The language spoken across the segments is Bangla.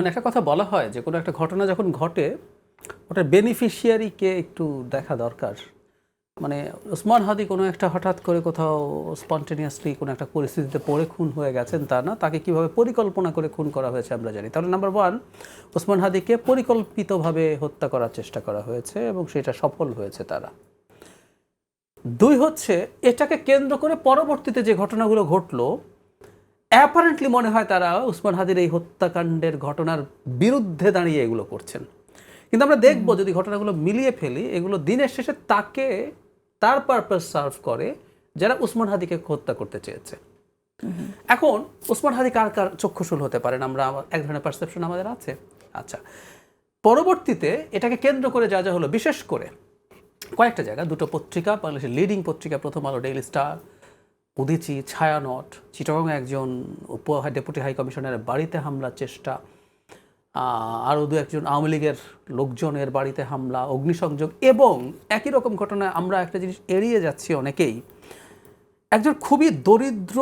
মানে একটা কথা বলা হয় যে কোনো একটা ঘটনা যখন ঘটে ওটার বেনিফিশিয়ারিকে একটু দেখা দরকার। মানে ওসমান হাদি কোনো একটা হঠাৎ করে কোথাও স্পন্টেনিয়াসলি কোনো একটা পরিস্থিতিতে পড়ে খুন হয়ে গেছেন তা না, তাকে কিভাবে পরিকল্পনা করে খুন করা হয়েছে আমরা জানি। তাহলে নাম্বার ওয়ান, ওসমান হাদিকে পরিকল্পিতভাবে হত্যা করার চেষ্টা করা হয়েছে এবং সেটা সফল হয়েছে তারা। দুই হচ্ছে, এটাকে কেন্দ্র করে পরবর্তীতে যে ঘটনাগুলো ঘটলো অ্যাপারেন্টলি মনে হয় তারা ওসমান হাদির এই হত্যাকাণ্ডের ঘটনার বিরুদ্ধে দাঁড়িয়ে এগুলো করছেন। কিন্তু আমরা দেখব যদি ঘটনাগুলো মিলিয়ে ফেলি, এগুলো দিনের শেষে তার পারপাস সার্ভ করে যারা ওসমান হাদিকে হত্যা করতে চেয়েছে। এখন ওসমান হাদি কার কার চক্ষুশূল হতে পারেন, আমরা এক ধরনের পারসেপশন আমাদের আছে। আচ্ছা, পরবর্তীতে এটাকে কেন্দ্র করে যা যা হলো, বিশেষ করে কয়েকটা জায়গা, দুটো পত্রিকা, বাংলাদেশের লিডিং পত্রিকা প্রথম আলো, ডেইলি স্টার, উদীচী, ছায়ানট, চিটাগং একজন ডেপুটি হাই কমিশনারের বাড়িতে হামলার চেষ্টা, আরও দু একজন আওয়ামী লীগের লোকজনের বাড়িতে হামলা, অগ্নিসংযোগ, এবং একই রকম ঘটনায় আমরা একটা জিনিস এড়িয়ে যাচ্ছি অনেকেই, একজন খুবই দরিদ্র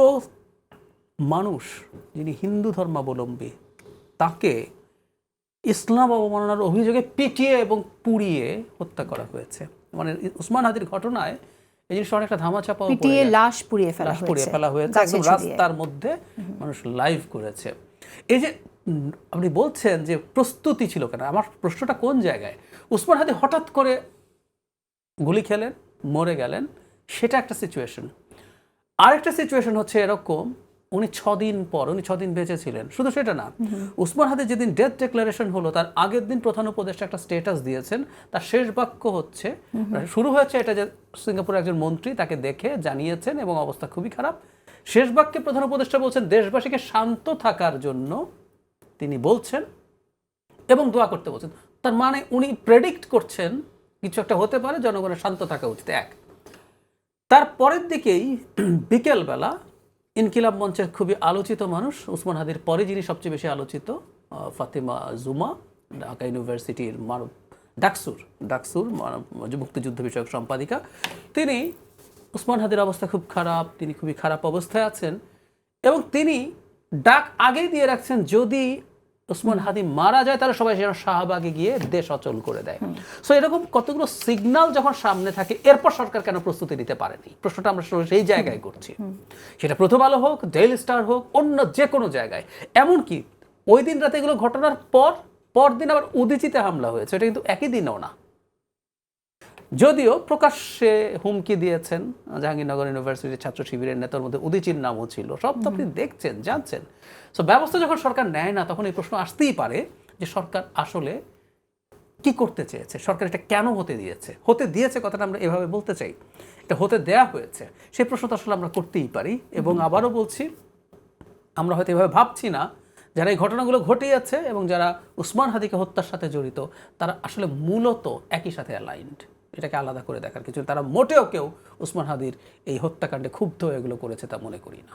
মানুষ যিনি হিন্দু ধর্মাবলম্বী, তাকে ইসলাম অবমাননার অভিযোগে পিটিয়ে এবং পুড়িয়ে হত্যা করা হয়েছে। মানে ওসমান হাদির ঘটনায় এই জিনিসটা অনেকটা ধামাচাপা, পিটিয়ে লাশ পুড়িয়ে ফেলা হয়েছে একদম রাস্তার মধ্যে, মানুষ লাইভ করেছে। এই যে আপনি বলছেন যে প্রস্তুতি ছিল কেন, আমার প্রশ্নটা কোন জায়গায়? ওসমান হাদি হঠাৎ করে গুলি খেলেন, মরে গেলেন, সেটা একটা সিচুয়েশন। আরেকটা সিচুয়েশন হচ্ছে এরকম, উনি 6 দিন বেঁচে ছিলেন। শুধু সেটা না, ওসমান হাদি যেদিন ডেথ ডিক্লারেশন হলো তার আগের দিন প্রধান উপদেষ্টা একটা স্ট্যাটাস দিয়েছেন, তার শেষ বাক্য হচ্ছে, শুরু হয়েছে এটা যে সিঙ্গাপুরের একজন মন্ত্রী তাকে দেখে জানিয়েছেন এবং অবস্থা খুবই খারাপ। শেষ বাক্যে প্রধান উপদেষ্টা বলছেন দেশবাসীকে শান্ত থাকার জন্য তিনি বলছেন এবং দোয়া করতে বলছেন। তার মানে উনি প্রেডিক্ট করছেন কিছু একটা হতে পারে, জনগণের শান্ত থাকা উচিত। এক, তার পরের দিকেই বিকেলবেলা ইনকিলাব মঞ্চের খুবই আলোচিত মানুষ, ওসমান হাদির পরে যিনি সবচেয়ে বেশি আলোচিত, ফাতেমা জুমা, ঢাকা ইউনিভার্সিটির ডাকসুর মুক্তিযুদ্ধ বিষয়ক সম্পাদিকা, তিনি ওসমান হাদির অবস্থা খুব খারাপ, তিনি খুবই খারাপ অবস্থায় আছেন এবং তিনি ডাক আগেই দিয়ে রাখছেন যদি ওসমান হাদি মারা যায় তাহলে সবাই যেন শাহবাগে গিয়ে দেশ অচল করে দেয়। সো এরকম কতগুলো সিগন্যাল যখন সামনে থাকে, এরপর সরকার কেন প্রস্তুতি নিতে পারেনি? প্রশ্নটা আমরা সেই জায়গায় করছি। সেটা প্রথম আলো হোক, ডেইলি স্টার হোক, অন্য যে কোনো জায়গায়। এমনকি ওই দিন রাতে এগুলো ঘটনার পরদিন আবার উদীচীতে হামলা হয়েছে, এটা কিন্তু একই দিনও না। যদিও প্রকাশ্যে হুমকি দিয়েছেন জাহাঙ্গীরনগর ইউনিভার্সিটির ছাত্র শিবিরের নেতার মধ্যে উদীচীর নামও ছিল, সব তো আপনি দেখছেন, জানছেন। সো ব্যবস্থা যখন সরকার নেয় না, তখন এই প্রশ্ন আসতেই পারে যে সরকার আসলে কি করতে চেয়েছে, সরকার এটা কেন হতে দিয়েছে কথাটা আমরা এভাবে বলতে চাই, এটা হতে দেয়া হয়েছে, সেই প্রশ্ন তো আসলে আমরা করতেই পারি। এবং আবারও বলছি, আমরা হয়তো এভাবে ভাবছি না, যারা এই ঘটনাগুলো ঘটিয়েছে এবং যারা ওসমান হাদিকে হত্যার সাথে জড়িত, তারা আসলে মূলত একই সাথে অ্যালাইনড। এটাকে আলাদা করে দেখার কিছু, তারা মোটেও কেউ ওসমান হাদির এই হত্যাকাণ্ডে ক্ষুব্ধ এগুলো করেছে তা মনে করি না।